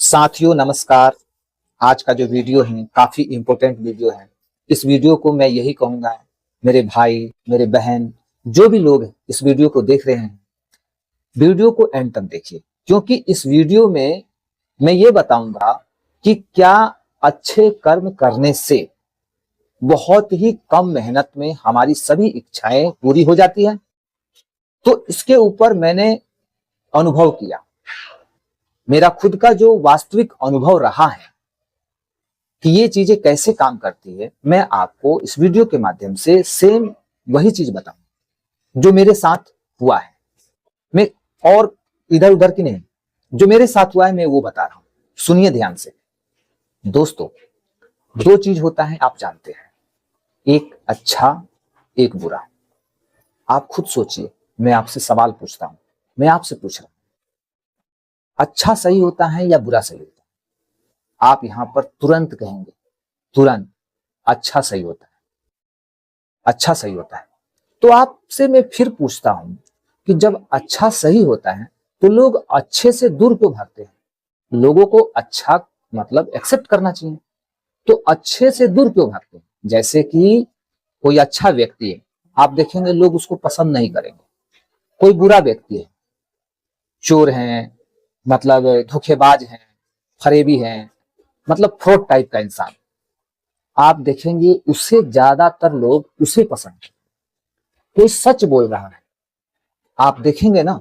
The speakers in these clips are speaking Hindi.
साथियों नमस्कार। आज का जो वीडियो है काफी इंपॉर्टेंट वीडियो है। इस वीडियो को मैं यही कहूंगा, मेरे भाई मेरे बहन जो भी लोग इस वीडियो को देख रहे हैं, वीडियो को एंड तक देखिए, क्योंकि इस वीडियो में मैं ये बताऊंगा कि क्या अच्छे कर्म करने से बहुत ही कम मेहनत में हमारी सभी इच्छाएं पूरी हो जाती है। तो इसके ऊपर मैंने अनुभव किया, मेरा खुद का जो वास्तविक अनुभव रहा है कि ये चीजें कैसे काम करती है। मैं आपको इस वीडियो के माध्यम से सेम वही चीज बताऊं जो मेरे साथ हुआ है। मैं और इधर उधर की नहीं, जो मेरे साथ हुआ है मैं वो बता रहा हूं। सुनिए ध्यान से। दोस्तों, दो चीज होता है आप जानते हैं, एक अच्छा एक बुरा। आप खुद सोचिए, मैं आपसे सवाल पूछता हूं, मैं आपसे पूछ रहा हूं, अच्छा सही होता है या बुरा सही होता है? आप यहां पर तुरंत कहेंगे, तुरंत अच्छा सही होता है, अच्छा सही होता है। तो आपसे मैं फिर पूछता हूं कि जब अच्छा सही होता है तो लोग अच्छे से दूर क्यों भागते हैं? लोगों को अच्छा मतलब एक्सेप्ट करना चाहिए, तो अच्छे से दूर क्यों भागते हैं? जैसे कि कोई अच्छा व्यक्ति है, आप देखेंगे लोग उसको पसंद नहीं करेंगे। कोई बुरा व्यक्ति है, चोर हैं, मतलब धोखेबाज हैं, फरेबी हैं, मतलब फ्रॉड टाइप का इंसान, आप देखेंगे उससे ज्यादातर लोग उसे पसंद है। कोई सच बोल रहा है, आप देखेंगे ना,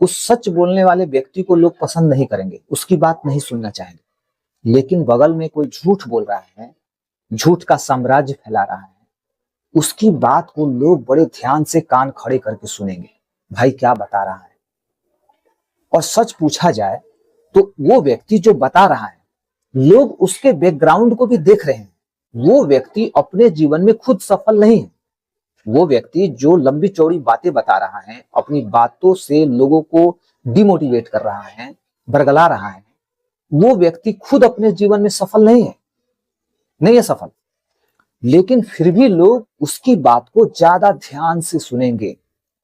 उस सच बोलने वाले व्यक्ति को लोग पसंद नहीं करेंगे, उसकी बात नहीं सुनना चाहेंगे। लेकिन बगल में कोई झूठ बोल रहा है, झूठ का साम्राज्य फैला रहा है, उसकी बात को लोग बड़े ध्यान से कान खड़े करके सुनेंगे, भाई क्या बता रहा है। और सच पूछा जाए तो वो व्यक्ति जो बता रहा है, लोग उसके बैकग्राउंड को भी देख रहे हैं। वो व्यक्ति अपने जीवन में खुद सफल नहीं है। वो व्यक्ति जो लंबी चौड़ी बातें बता रहा है, अपनी बातों से लोगों को डिमोटिवेट कर रहा है, बरगला रहा है, वो व्यक्ति खुद अपने जीवन में सफल नहीं है, नहीं है सफल। लेकिन फिर भी लोग उसकी बात को ज्यादा ध्यान से सुनेंगे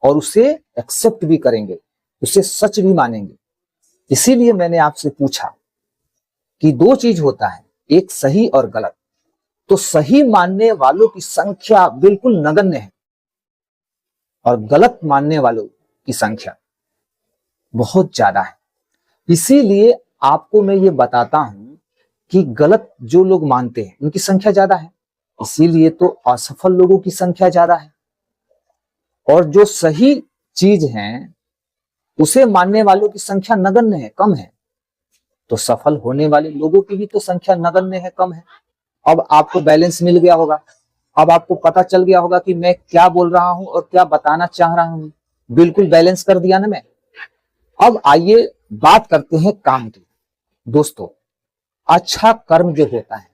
और उसे एक्सेप्ट भी करेंगे, उसे सच भी मानेंगे। इसीलिए मैंने आपसे पूछा कि दो चीज होता है, एक सही और गलत। तो सही मानने वालों की संख्या बिल्कुल नगण्य है और गलत मानने वालों की संख्या बहुत ज्यादा है। इसीलिए आपको मैं ये बताता हूं कि गलत जो लोग मानते हैं उनकी संख्या ज्यादा है, इसीलिए तो असफल लोगों की संख्या ज्यादा है। और जो सही चीज है उसे मानने वालों की संख्या नगण्य है, कम है। तो सफल होने वाले लोगों की भी तो संख्या नगण्य है, कम है। अब आपको बैलेंस मिल गया होगा, अब आपको पता चल गया होगा कि मैं क्या बोल रहा हूं और क्या बताना चाह रहा हूं। बिल्कुल बैलेंस कर दिया ना मैं। अब आइए बात करते हैं काम की। दोस्तों, अच्छा कर्म जो होता है,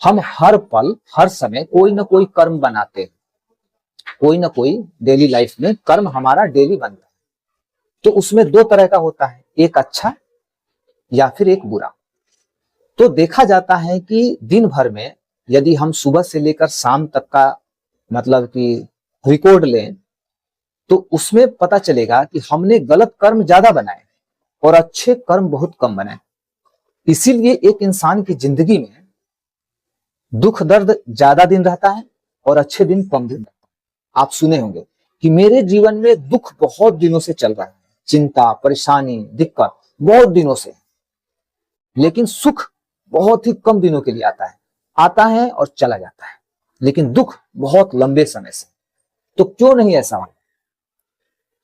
हम हर पल हर समय कोई ना कोई कर्म बनाते हैं, कोई ना कोई डेली लाइफ में कर्म हमारा डेली बनता है। तो उसमें दो तरह का होता है, एक अच्छा या फिर एक बुरा। तो देखा जाता है कि दिन भर में यदि हम सुबह से लेकर शाम तक का मतलब कि रिकॉर्ड लें, तो उसमें पता चलेगा कि हमने गलत कर्म ज्यादा बनाए और अच्छे कर्म बहुत कम बनाए। इसीलिए एक इंसान की जिंदगी में दुख दर्द ज्यादा दिन रहता है और अच्छे दिन कम दिन रहता है। आप सुने होंगे कि मेरे जीवन में दुख बहुत दिनों से चल रहा है, चिंता परेशानी दिक्कत बहुत दिनों से, लेकिन सुख बहुत ही कम दिनों के लिए आता है और चला जाता है, लेकिन दुख बहुत लंबे समय से। तो क्यों नहीं ऐसा हो?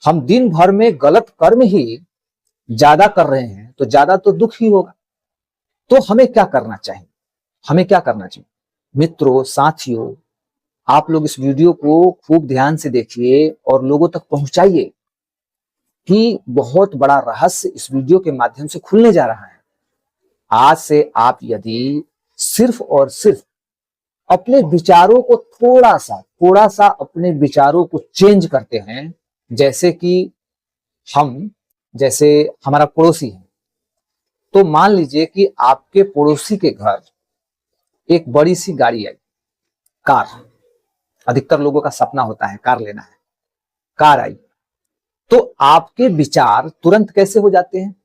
हम दिन भर में गलत कर्म ही ज्यादा कर रहे हैं तो ज्यादा तो दुख ही होगा। तो हमें क्या करना चाहिए? हमें क्या करना चाहिए मित्रों, साथियों, आप लोग इस वीडियो को खूब ध्यान से देखिए और लोगों तक पहुंचाइए कि बहुत बड़ा रहस्य इस वीडियो के माध्यम से खुलने जा रहा है। आज से आप यदि सिर्फ और सिर्फ अपने विचारों को थोड़ा सा अपने विचारों को चेंज करते हैं, जैसे कि हम जैसे हमारा पड़ोसी है, तो मान लीजिए कि आपके पड़ोसी के घर एक बड़ी सी गाड़ी आई, कार। अधिकतर लोगों का सपना होता है कार लेना है। कार आई तो आपके विचार तुरंत कैसे हो जाते हैं?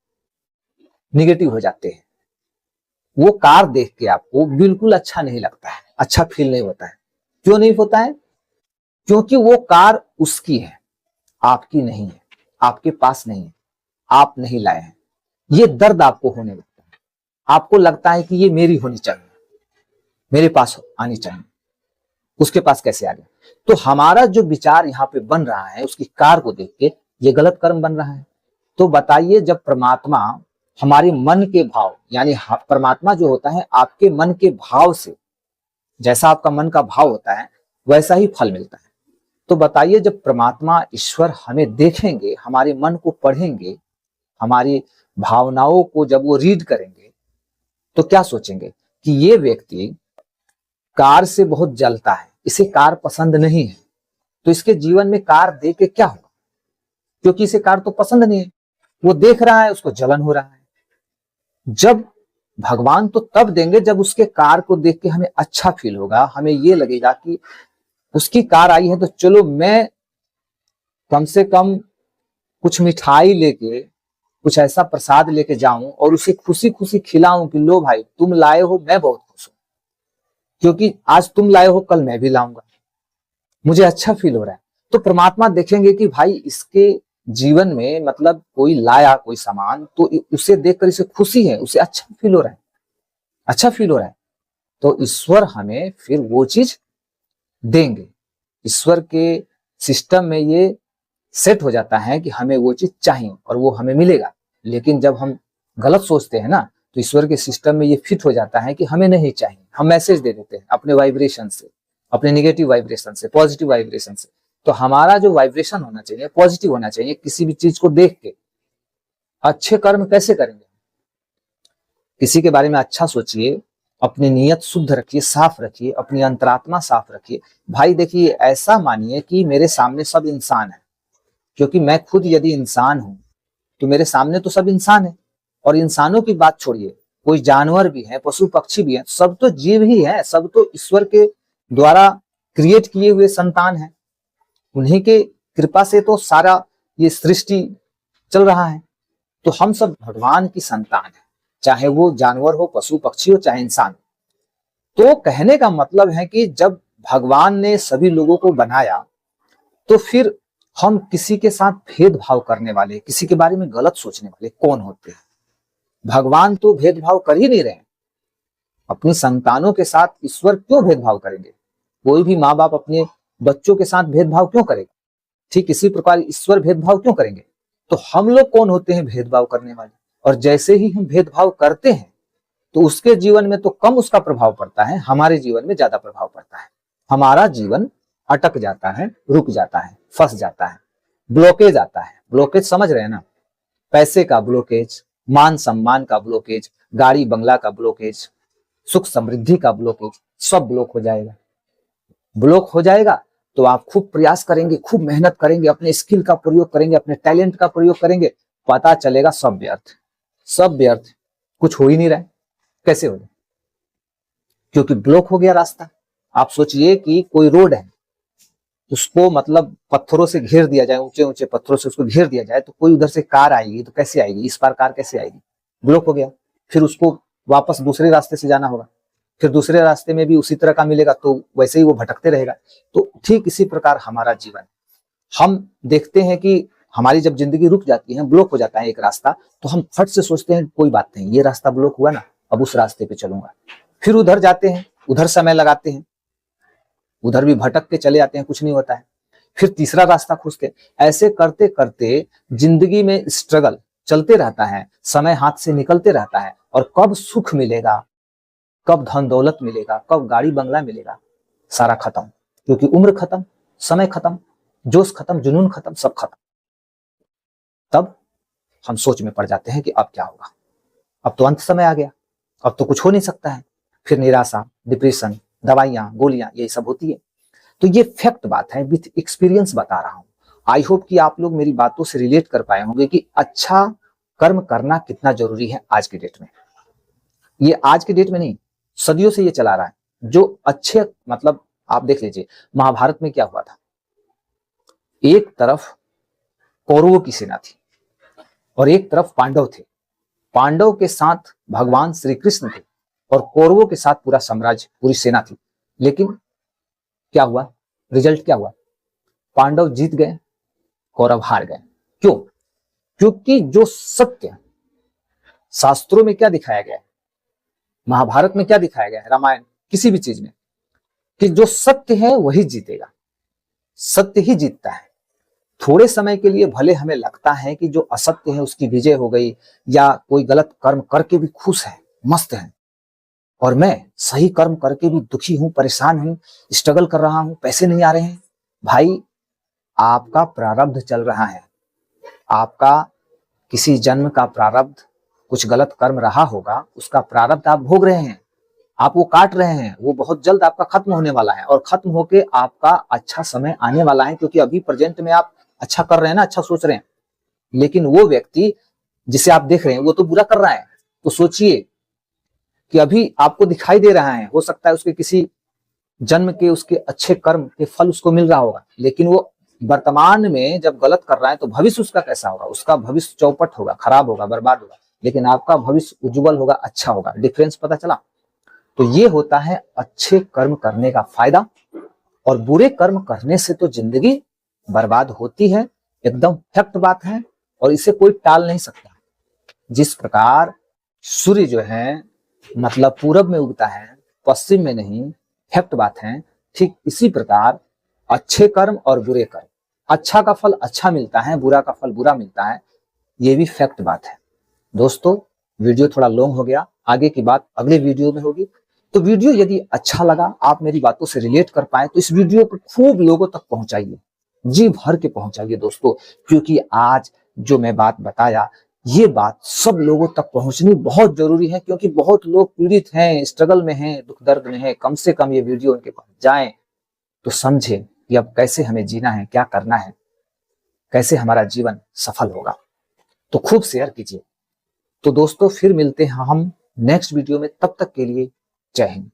निगेटिव हो जाते हैं। वो कार देख के आपको बिल्कुल अच्छा नहीं लगता है, अच्छा फील नहीं होता है। क्यों नहीं होता है? क्योंकि वो कार उसकी है, आपकी नहीं है, आपके पास नहीं है, आप नहीं लाए हैं। ये दर्द आपको होने लगता है। आपको लगता है कि ये मेरी होनी चाहिए, मेरे पास आनी चाहिए, उसके पास कैसे आ गया? तो हमारा जो विचार यहाँ पे बन रहा है उसकी कार को देख के, ये गलत कर्म बन रहा है। तो बताइए, जब परमात्मा हमारे मन के भाव, यानी परमात्मा जो होता है आपके मन के भाव से, जैसा आपका मन का भाव होता है वैसा ही फल मिलता है। तो बताइए, जब परमात्मा ईश्वर हमें देखेंगे, हमारे मन को पढ़ेंगे, हमारी भावनाओं को जब वो रीड करेंगे, तो क्या सोचेंगे कि ये व्यक्ति कार से बहुत जलता है, इसे कार पसंद नहीं है, तो इसके जीवन में कार दे के क्या होगा? क्योंकि इसे कार तो पसंद नहीं है, वो देख रहा है, उसको जलन हो रहा है। जब भगवान तो तब देंगे जब उसके कार को देख के हमें अच्छा फील होगा, हमें ये लगेगा कि उसकी कार आई है तो चलो मैं कम से कम कुछ मिठाई लेके, कुछ ऐसा प्रसाद लेके जाऊं और उसे खुशी खुशी खिलाऊं कि लो भाई तुम लाए हो, मैं बहुत खुश हूं, क्योंकि आज तुम लाए हो कल मैं भी लाऊंगा, मुझे अच्छा फील हो रहा है। तो परमात्मा देखेंगे कि भाई इसके जीवन में मतलब कोई लाया कोई सामान, तो उसे देखकर इसे खुशी है, उसे अच्छा फील हो रहा है, अच्छा फील हो रहा है। तो ईश्वर हमें फिर वो चीज देंगे। ईश्वर के सिस्टम में ये सेट हो जाता है कि हमें वो चीज चाहिए और वो हमें मिलेगा। लेकिन जब हम गलत सोचते हैं ना, तो ईश्वर के सिस्टम में ये फिट हो जाता है कि हमें नहीं चाहिए। हम मैसेज दे देते हैं अपने वाइब्रेशन से, अपने नेगेटिव वाइब्रेशन से, पॉजिटिव वाइब्रेशन से। तो हमारा जो वाइब्रेशन होना चाहिए पॉजिटिव होना चाहिए। किसी भी चीज को देख के अच्छे कर्म कैसे करेंगे? किसी के बारे में अच्छा सोचिए, अपनी नीयत शुद्ध रखिए, साफ रखिए, अपनी अंतरात्मा साफ रखिए। भाई देखिए, ऐसा मानिए कि मेरे सामने सब इंसान है, क्योंकि मैं खुद यदि इंसान हूं तो मेरे सामने तो सब इंसान है। और इंसानों की बात छोड़िए, कोई जानवर भी है, पशु पक्षी भी है, सब तो जीव ही है, सब तो ईश्वर के द्वारा क्रिएट किए हुए संतान है। उन्हीं के कृपा से तो सारा ये सृष्टि चल रहा है। तो हम सब भगवान की संतान है, चाहे वो जानवर हो, पशु पक्षी हो, चाहे इंसान। तो कहने का मतलब है कि जब भगवान ने सभी लोगों को बनाया, तो फिर हम किसी के साथ भेदभाव करने वाले, किसी के बारे में गलत सोचने वाले कौन होते हैं? भगवान तो भेदभाव कर ही नहीं रहे। अपनी संतानों के साथ ईश्वर क्यों भेदभाव करेंगे? कोई भी माँ बाप अपने बच्चों के साथ भेदभाव क्यों करेगा? ठीक इसी प्रकार ईश्वर भेदभाव क्यों करेंगे? तो हम लोग कौन होते हैं भेदभाव करने वाले? और जैसे ही हम भेदभाव करते हैं तो उसके जीवन में तो कम उसका प्रभाव पड़ता है, हमारे जीवन में ज्यादा प्रभाव पड़ता है। हमारा जीवन अटक जाता है, रुक जाता है, फंस जाता है, ब्लॉकेज आता है। ब्लॉकेज समझ रहे हैं ना? पैसे का ब्लॉकेज, मान सम्मान का ब्लॉकेज, गाड़ी बंगला का ब्लॉकेज, सुख समृद्धि का ब्लॉकेज, सब ब्लॉक हो जाएगा। ब्लॉक हो जाएगा तो आप खूब प्रयास करेंगे, खूब मेहनत करेंगे, अपने स्किल का प्रयोग करेंगे, अपने टैलेंट का प्रयोग करेंगे, पता चलेगा सब व्यर्थ, सब व्यर्थ, कुछ हो ही नहीं रहा है। कैसे हो? क्योंकि ब्लॉक हो गया रास्ता। आप सोचिए कि कोई रोड है, उसको मतलब पत्थरों से घेर दिया जाए, ऊंचे ऊंचे पत्थरों से उसको घेर दिया जाए, तो कोई उधर से कार आएगी तो कैसे आएगी? इस पार कार कैसे आएगी? ब्लॉक हो गया। फिर उसको वापस दूसरे रास्ते से जाना होगा, फिर दूसरे रास्ते में भी उसी तरह का मिलेगा, तो वैसे ही वो भटकते रहेगा। तो ठीक इसी प्रकार हमारा जीवन, हम देखते हैं कि हमारी जब जिंदगी रुक जाती है, ब्लॉक हो जाता है एक रास्ता, तो हम फट से सोचते हैं कोई बात नहीं, ये रास्ता ब्लॉक हुआ ना, अब उस रास्ते पे चलूंगा। फिर उधर जाते हैं, उधर समय लगाते हैं, उधर भी भटक के चले जाते हैं, कुछ नहीं होता है। फिर तीसरा रास्ता खोजते, ऐसे करते करते जिंदगी में स्ट्रगल चलते रहता है, समय हाथ से निकलते रहता है। और कब सुख मिलेगा, कब धन दौलत मिलेगा, कब गाड़ी बंगला मिलेगा, सारा खत्म। क्योंकि उम्र खत्म, समय खत्म, जोश खत्म, जुनून खत्म, सब खत्म। तब हम सोच में पड़ जाते हैं कि अब क्या होगा, अब तो अंत समय आ गया, अब तो कुछ हो नहीं सकता है। फिर निराशा, डिप्रेशन, दवाइयां, गोलियां, यही सब होती है। तो ये फैक्ट बात है, विथ एक्सपीरियंस बता रहा हूं। आई होप कि आप लोग मेरी बातों से रिलेट कर पाए होंगे कि अच्छा कर्म करना कितना जरूरी है आज की डेट में। ये आज की डेट में नहीं, सदियों से ये चला रहा है। जो अच्छे मतलब आप देख लीजिए, महाभारत में क्या हुआ था। एक तरफ कौरवों की सेना थी और एक तरफ पांडव थे। पांडव के साथ भगवान श्री कृष्ण थे और कौरवों के साथ पूरा साम्राज्य, पूरी सेना थी। लेकिन क्या हुआ, रिजल्ट क्या हुआ? पांडव जीत गए, कौरव हार गए। क्यों? क्योंकि जो सत्य शास्त्रों में क्या दिखाया गया है, महाभारत में क्या दिखाया गया है, रामायण, किसी भी चीज में, कि जो सत्य है वही जीतेगा, सत्य ही जीतता है। थोड़े समय के लिए भले हमें लगता है कि जो असत्य है उसकी विजय हो गई, या कोई गलत कर्म करके भी खुश है, मस्त है, और मैं सही कर्म करके भी दुखी हूं, परेशान हूं, स्ट्रगल कर रहा हूं, पैसे नहीं आ रहे हैं। भाई, आपका प्रारब्ध चल रहा है, आपका किसी जन्म का प्रारब्ध, कुछ गलत कर्म रहा होगा, उसका प्रारब्ध आप भोग रहे हैं, आप वो काट रहे हैं, वो बहुत जल्द आपका खत्म होने वाला है, और खत्म होके आपका अच्छा समय आने वाला है। क्योंकि अभी प्रेजेंट में आप अच्छा कर रहे हैं ना, अच्छा सोच रहे हैं, लेकिन वो व्यक्ति जिसे आप देख रहे हैं वो तो बुरा कर रहा है। तो सोचिए कि अभी आपको दिखाई दे रहा है, हो सकता है उसके किसी जन्म के उसके अच्छे कर्म के फल उसको मिल रहा होगा, लेकिन वो वर्तमान में जब गलत कर रहा है तो भविष्य उसका कैसा होगा? उसका भविष्य चौपट होगा, खराब होगा, बर्बाद होगा। लेकिन आपका भविष्य उज्जवल होगा, अच्छा होगा। डिफरेंस पता चला? तो ये होता है अच्छे कर्म करने का फायदा, और बुरे कर्म करने से तो जिंदगी बर्बाद होती है, एकदम फैक्ट बात है, और इसे कोई टाल नहीं सकता। जिस प्रकार सूर्य जो है मतलब पूरब में उगता है, पश्चिम में नहीं, फैक्ट बात है। ठीक इसी प्रकार अच्छे कर्म और बुरे कर्म, अच्छा का फल अच्छा मिलता है, बुरा का फल बुरा मिलता है, ये भी फैक्ट बात है। दोस्तों, वीडियो थोड़ा लॉन्ग हो गया, आगे की बात अगले वीडियो में होगी। तो वीडियो यदि अच्छा लगा, आप मेरी बातों से रिलेट कर पाए, तो इस वीडियो को खूब लोगों तक पहुंचाइए, जी भर के पहुंचाइए दोस्तों। क्योंकि आज जो मैं बात बताया, ये बात सब लोगों तक पहुंचनी बहुत जरूरी है, क्योंकि बहुत लोग पीड़ित हैं, स्ट्रगल में हैं, दुख दर्द में हैं। कम से कम ये वीडियो उनके पास जाए तो समझे कि अब कैसे हमें जीना है, क्या करना है, कैसे हमारा जीवन सफल होगा। तो खूब शेयर कीजिए। तो दोस्तों, फिर मिलते हैं हम नेक्स्ट वीडियो में, तब तक के लिए जय हिंद।